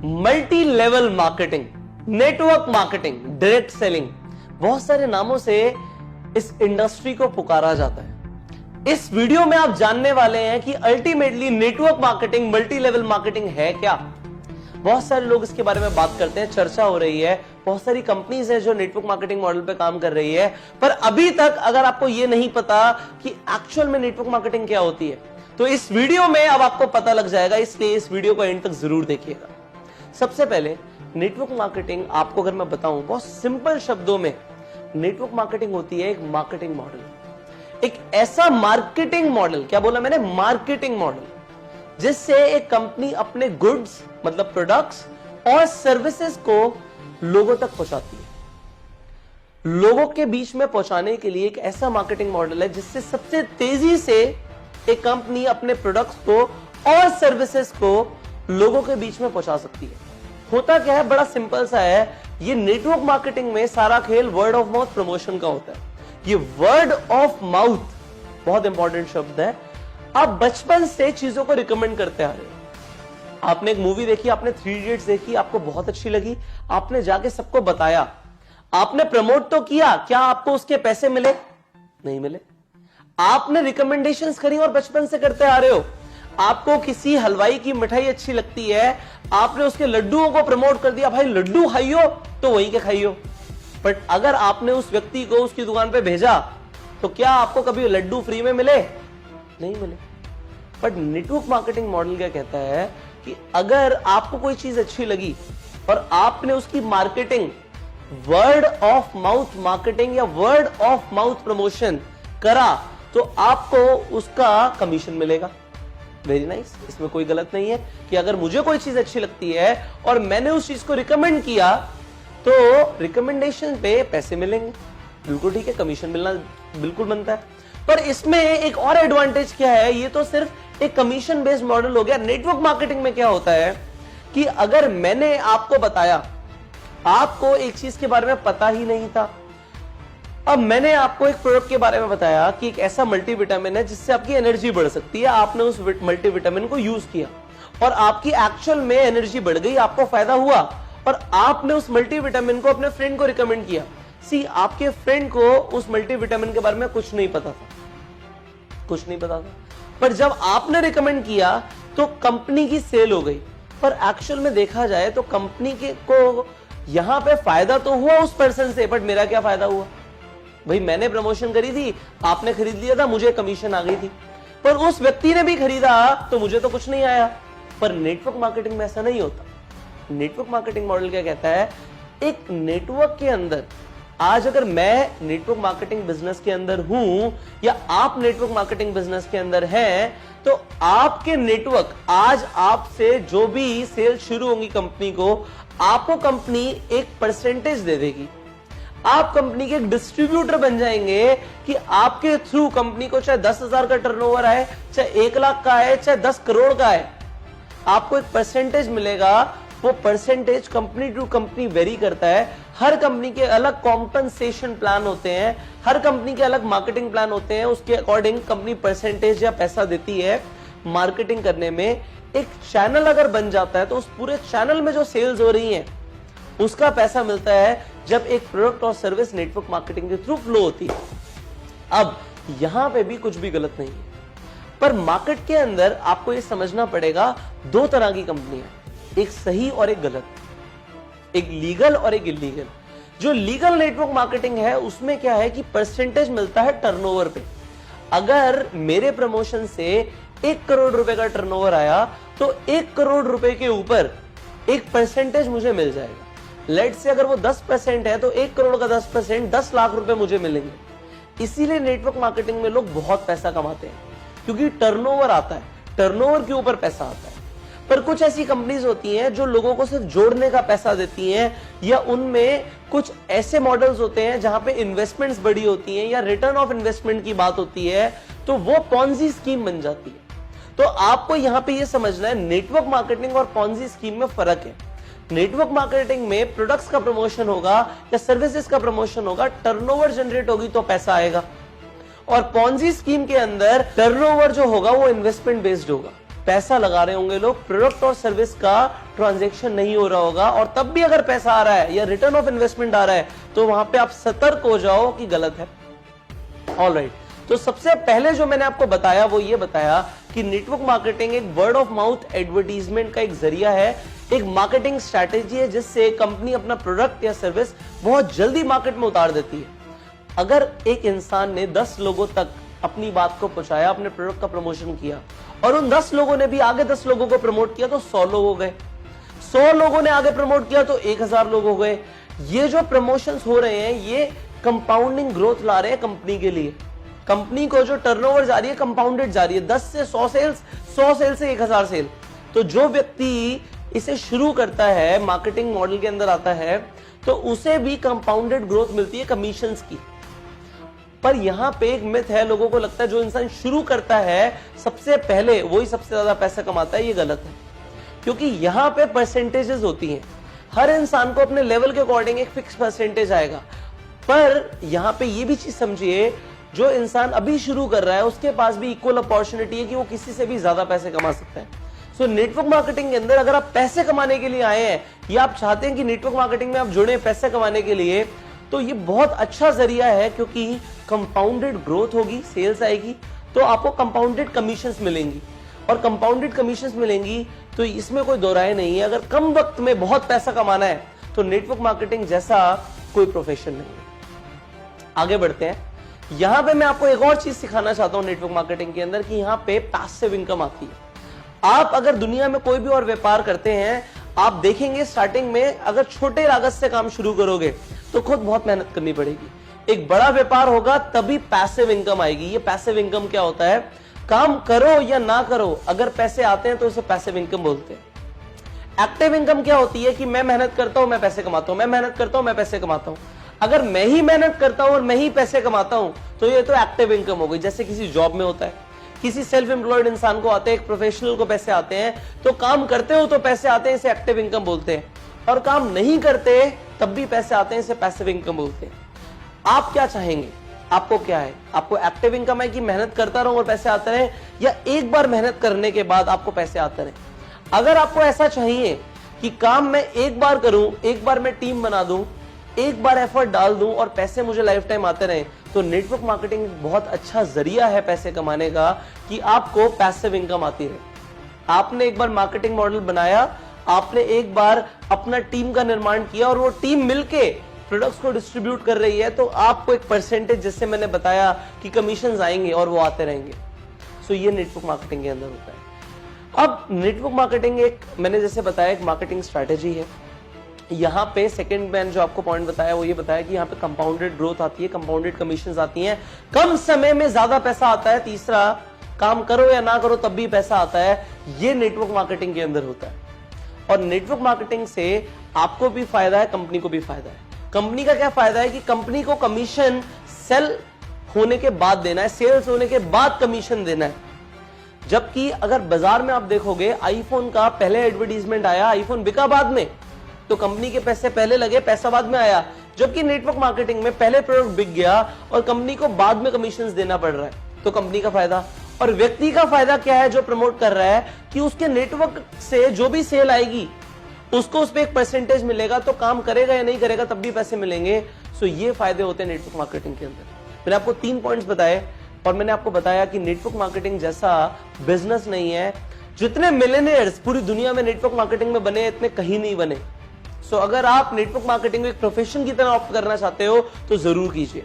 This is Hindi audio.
Multi level marketing, network marketing, direct selling, बहुत सारे नामों से इस इंडस्ट्री को पुकारा जाता है। इस वीडियो में आप जानने वाले हैं कि ultimately network marketing, multi level marketing है क्या। बहुत सारे लोग इसके बारे में बात करते हैं, चर्चा हो रही है, बहुत सारी कंपनीज है जो नेटवर्क मार्केटिंग मॉडल पे काम कर रही है, पर अभी तक अगर आपको यह नहीं पता कि एक्चुअल में नेटवर्क मार्केटिंग क्या होती है, तो इस वीडियो में अब आपको पता लग जाएगा, इसलिए इस वीडियो को एंड तक जरूर देखिएगा। सबसे पहले नेटवर्क मार्केटिंग आपको अगर मैं बताऊं बहुत सिंपल शब्दों में, नेटवर्क मार्केटिंग होती है एक मार्केटिंग मॉडल, एक ऐसा मार्केटिंग मॉडल, क्या बोला मैंने, मार्केटिंग मॉडल, जिससे एक कंपनी अपने गुड्स मतलब प्रोडक्ट्स और सर्विसेज को लोगों तक पहुंचाती है। लोगों के बीच में पहुंचाने के लिए एक ऐसा मार्केटिंग मॉडल है जिससे सबसे तेजी से एक कंपनी अपने प्रोडक्ट्स को और सर्विसेज को लोगों के बीच में पहुंचा सकती है। होता क्या है, बड़ा सिंपल सा है, ये नेटवर्क मार्केटिंग में सारा खेल वर्ड ऑफ माउथ प्रमोशन का होता है। ये वर्ड ऑफ माउथ बहुत इंपॉर्टेंट शब्द है। आप बचपन से चीजों को रिकमेंड करते आ रहे हो। आपने एक मूवी देखी, आपने 3 इडियट्स देखी, आपको बहुत अच्छी लगी, आपने जाके सबको बताया, आपने प्रमोट तो किया, क्या आपको उसके पैसे मिले? नहीं मिले। आपने रिकमेंडेशंस करी और बचपन से करते आ रहे हो। आपको किसी हलवाई की मिठाई अच्छी लगती है, आपने उसके लड्डुओं को प्रमोट कर दिया, भाई लड्डू खाइयो तो वहीं के खाइयो। बट अगर आपने उस व्यक्ति को उसकी दुकान पे भेजा तो क्या आपको कभी लड्डू फ्री में मिले? नहीं मिले। बट नेटवर्क मार्केटिंग मॉडल क्या कहता है कि अगर आपको कोई चीज अच्छी लगी और आपने उसकी marketing word of mouth marketing या वर्ड ऑफ माउथ प्रमोशन करा तो आपको उसका कमीशन मिलेगा। वेरी नाइस, इसमें कोई गलत नहीं है कि अगर मुझे कोई चीज अच्छी लगती है और मैंने उस चीज को रिकमेंड किया तो रिकमेंडेशन पे पैसे मिलेंगे, बिल्कुल ठीक है, कमीशन मिलना बिल्कुल बनता है। पर इसमें एक और एडवांटेज क्या है, ये तो सिर्फ एक कमीशन बेस्ड मॉडल हो गया। नेटवर्क मार्केटिंग में क्या होता है कि अगर मैंने आपको बताया, आपको एक चीज के बारे में पता ही नहीं था, अब मैंने आपको एक प्रोडक्ट के बारे में बताया कि एक ऐसा मल्टीविटामिन है जिससे आपकी एनर्जी बढ़ सकती है, आपने उस मल्टीविटामिन को यूज किया और आपकी एक्चुअल में एनर्जी बढ़ गई, आपको फायदा हुआ और आपने उस मल्टीविटामिन को अपने फ्रेंड को रिकमेंड किया। सी, आपके फ्रेंड को उस मल्टीविटामिन के बारे में कुछ नहीं पता था, पर जब आपने रिकमेंड किया तो कंपनी की सेल हो गई। पर एक्चुअल में देखा जाए तो कंपनी को यहां पे फायदा तो हुआ उस पर्सन से, बट मेरा क्या फायदा हुआ? भाई मैंने प्रमोशन करी थी, आपने खरीद लिया था, मुझे कमीशन आ गई थी, पर उस व्यक्ति ने भी खरीदा तो मुझे तो कुछ नहीं आया। पर नेटवर्क मार्केटिंग में ऐसा नहीं होता। नेटवर्क मार्केटिंग मॉडल क्या कहता है, एक नेटवर्क के अंदर, आज अगर मैं नेटवर्क मार्केटिंग बिजनेस के अंदर हूं या आप नेटवर्क मार्केटिंग बिजनेस के अंदर हैं, तो आपके नेटवर्क, आज आपसे जो भी सेल शुरू होंगी कंपनी को, आपको कंपनी एक परसेंटेज दे देगी। आप कंपनी के एक डिस्ट्रीब्यूटर बन जाएंगे कि आपके थ्रू कंपनी को चाहे 10,000 का टर्नओवर आए, चाहे 1 लाख का आए, चाहे 10 करोड़ का आए, आपको एक परसेंटेज मिलेगा। वो percentage company to company vary करता है। हर कंपनी के अलग कॉम्पनसेशन प्लान होते हैं, हर कंपनी के अलग मार्केटिंग प्लान होते हैं, उसके अकॉर्डिंग कंपनी परसेंटेज या पैसा देती है मार्केटिंग करने में। एक चैनल अगर बन जाता है तो उस पूरे चैनल में जो सेल्स हो रही हैं उसका पैसा मिलता है जब एक प्रोडक्ट और सर्विस नेटवर्क मार्केटिंग के थ्रू फ्लो होती है। अब यहां पे भी कुछ भी गलत नहीं है, पर मार्केट के अंदर आपको यह समझना पड़ेगा, 2 तरह की कंपनियां, एक सही और एक गलत, एक लीगल और एक इलीगल। जो लीगल नेटवर्क मार्केटिंग है उसमें क्या है कि परसेंटेज मिलता है टर्नओवर पे। अगर मेरे प्रमोशन से 1 करोड़ रुपए का टर्नओवर आया तो 1 करोड़ रुपए के ऊपर एक परसेंटेज मुझे मिल जाएगा। लेट से अगर वो 10% है तो 1 करोड़ का 10% 10 लाख रुपए मुझे मिलेंगे। इसीलिए नेटवर्क मार्केटिंग में लोग बहुत पैसा कमाते हैं, क्योंकि टर्नओवर आता है, टर्नओवर के ऊपर पैसा आता है। पर कुछ ऐसी कंपनीज होती हैं जो लोगों को सिर्फ जोड़ने का पैसा देती हैं, या उनमें कुछ ऐसे मॉडल्स होते हैं जहां पे इन्वेस्टमेंट्स बड़ी होती हैं या रिटर्न ऑफ इन्वेस्टमेंट की बात होती है, तो वो पॉन्जी स्कीम बन जाती है। तो आपको यहां पे ये समझना है, नेटवर्क मार्केटिंग और पॉन्जी स्कीम में फर्क है। नेटवर्क मार्केटिंग में प्रोडक्ट्स का प्रमोशन होगा या सर्विसेज का प्रमोशन होगा, टर्नओवर जनरेट होगी तो पैसा आएगा। और पॉन्जी स्कीम के अंदर टर्नओवर जो होगा वो इन्वेस्टमेंट बेस्ड होगा। पैसा लगा रहे होंगे लोग, प्रोडक्ट और सर्विस का ट्रांजैक्शन नहीं हो रहा होगा, और तब भी अगर पैसा आ रहा है या रिटर्न ऑफ इन्वेस्टमेंट आ रहा है, तो वहां पे आप सतर्क हो जाओ कि गलत है। ऑलराइट, तो सबसे पहले जो मैंने आपको बताया वो ये बताया कि नेटवर्क मार्केटिंग एक वर्ड ऑफ माउथ एडवर्टीजमेंट का एक जरिया है, एक मार्केटिंग स्ट्रैटेजी है जिससे कंपनी अपना प्रोडक्ट या सर्विस बहुत जल्दी मार्केट में उतार देती है। अगर एक इंसान ने 10 लोगों तक अपनी बात को पहुंचाया, अपने प्रोडक्ट का प्रमोशन किया, और उन 10 लोगों ने भी आगे 10 लोगों को प्रमोट किया, तो 100 लोग हो गए। 100 लोगों ने आगे प्रमोट किया तो 1000 लोग हो गए। ये जो प्रमोशंस हो रहे हैं ये कंपाउंडिंग ग्रोथ ला रहे हैं कंपनी के लिए। कंपनी को जो टर्नओवर जा रही है कंपाउंडेड जा रही है, 10 से 100 सेल्स, 100 सेल से 1000 सेल। तो जो व्यक्ति इसे शुरू करता है, मार्केटिंग मॉडल के अंदर आता है, तो उसे भी कंपाउंडेड ग्रोथ मिलती है कमीशंस की। पर यहां पे एक मिथ है, लोगों को लगता है जो इंसान शुरू करता है सबसे पहले वही सबसे ज्यादा पैसा कमाता है। ये गलत है, क्योंकि यहां पे परसेंटेजेस होती हैं। हर इंसान को अपने लेवल के अकॉर्डिंग एक फिक्स परसेंटेज आएगा। पर यहां पे ये भी चीज समझिए, जो इंसान अभी शुरू कर रहा है उसके पास भी इक्वल अपॉर्चुनिटी है कि वो किसी से भी ज्यादा पैसे कमा सकता है। सो नेटवर्क मार्केटिंग के अंदर अगर आप पैसे कमाने के लिए आए हैं या आप चाहते हैं कि नेटवर्क मार्केटिंग में आप जुड़े पैसे कमाने के लिए, तो ये बहुत अच्छा जरिया है, क्योंकि कंपाउंडेड ग्रोथ होगी, सेल्स आएगी, तो आपको कंपाउंडेड कमीशंस मिलेंगी, और कंपाउंडेड कमीशंस मिलेंगी तो इसमें कोई दो राय नहीं है। अगर कम वक्त में बहुत पैसा कमाना है तो नेटवर्क मार्केटिंग जैसा कोई प्रोफेशन नहीं है। आगे बढ़ते हैं। यहां पे मैं आपको एक और चीज सिखाना चाहता हूं नेटवर्क मार्केटिंग के अंदर, कि यहां पे पैसिव इनकम आती है। आप अगर दुनिया में कोई भी और व्यापार करते हैं, आप देखेंगे स्टार्टिंग में अगर छोटे लागत से काम शुरू करोगे तो खुद बहुत मेहनत करनी पड़ेगी। एक बड़ा व्यापार होगा तभी पैसिव इनकम आएगी। ये पैसिव इनकम क्या होता है? काम करो या ना करो, अगर पैसे आते हैं तो उसे पैसिव इनकम बोलते हैं। एक्टिव इनकम क्या होती है? कि मैं मेहनत करता हूं, मैं पैसे कमाता हूं, मैं मेहनत करता हूं, मैं पैसे कमाता हूं। अगर मैं ही मेहनत करता हूं और मैं ही पैसे कमाता हूं तो ये तो एक्टिव इनकम हो गई, जैसे किसी जॉब में होता है। किसी सेल्फ एम्प्लॉयड इंसान को आते हैं, एक प्रोफेशनल को पैसे आते हैं, तो काम करते हो तो पैसे आते हैं, इसे एक्टिव इनकम बोलते हैं, और काम नहीं करते तब भी पैसे आते हैं, इसे पैसिव इनकम बोलते हैं। आप क्या चाहेंगे? आपको क्या है? आपको एक्टिव इनकम है कि मेहनत करता रहूं और पैसे आते रहे, या एक बार मेहनत करने के बाद आपको पैसे आते रहे? अगर आपको ऐसा चाहिए कि काम मैं एक बार करूं, एक बार मैं टीम बना दूं, एक बार एफर्ट डाल दूं और पैसे मुझे लाइफ टाइम आते रहे, तो नेटवर्क मार्केटिंग बहुत अच्छा जरिया है पैसे कमाने का, कि आपको पैसिव इनकम आती रहे। आपने एक बार मार्केटिंग मॉडल बनाया, आपने एक बार अपना टीम का निर्माण किया और वो टीम मिलके प्रोडक्ट्स को डिस्ट्रीब्यूट कर रही है, तो आपको एक परसेंटेज, जैसे मैंने बताया कि कमीशंस आएंगे और वो आते रहेंगे। सो ये नेटवर्क मार्केटिंग के अंदर होता है। अब नेटवर्क मार्केटिंग एक, मैंने जैसे बताया, एक मार्केटिंग स्ट्रैटेजी है। यहाँ पे सेकंड मैंने जो आपको पॉइंट बताया वो ये बताया कि यहाँ पे कंपाउंडेड ग्रोथ आती है, कंपाउंडेड कमीशंस आती हैं, कम समय में ज्यादा पैसा आता है। तीसरा, काम करो या ना करो तब भी पैसा आता है। ये नेटवर्क मार्केटिंग के अंदर होता है, और नेटवर्क मार्केटिंग से आपको भी फायदा है, कंपनी को भी फायदा है। कंपनी का क्या फायदा है? कि कंपनी को कमीशन सेल होने के बाद देना है, सेल्स होने के बाद कमीशन देना है। जबकि अगर बाजार में आप देखोगे, आईफोन का पहले एडवर्टीजमेंट आया, आईफोन बिका बाद में, तो कंपनी के पैसे पहले लगे, पैसा बाद में आया। जबकि नेटवर्क मार्केटिंग में पहले प्रोडक्ट बिक गया और कंपनी को बाद में कमीशंस देना पड़ रहा है, तो कंपनी का फायदा। और व्यक्ति का फायदा क्या है जो प्रमोट कर रहा है? कि उसके नेटवर्क से जो भी सेल आएगी उसको उस पर एक परसेंटेज मिलेगा, तो काम करेगा या नहीं करेगा तब भी पैसे मिलेंगे। सो ये फायदे होते हैं नेटवर्क मार्केटिंग के अंदर। मैंने आपको 3 पॉइंट्स बताए, और मैंने आपको बताया कि नेटवर्क मार्केटिंग जैसा बिजनेस नहीं है। जितने मिलियनेयर्स पूरी दुनिया में नेटवर्क मार्केटिंग में बने, इतने कहीं नहीं बने। सो अगर आप नेटवर्क मार्केटिंग को एक प्रोफेशन की तरह ऑप्ट करना चाहते हो तो जरूर कीजिए।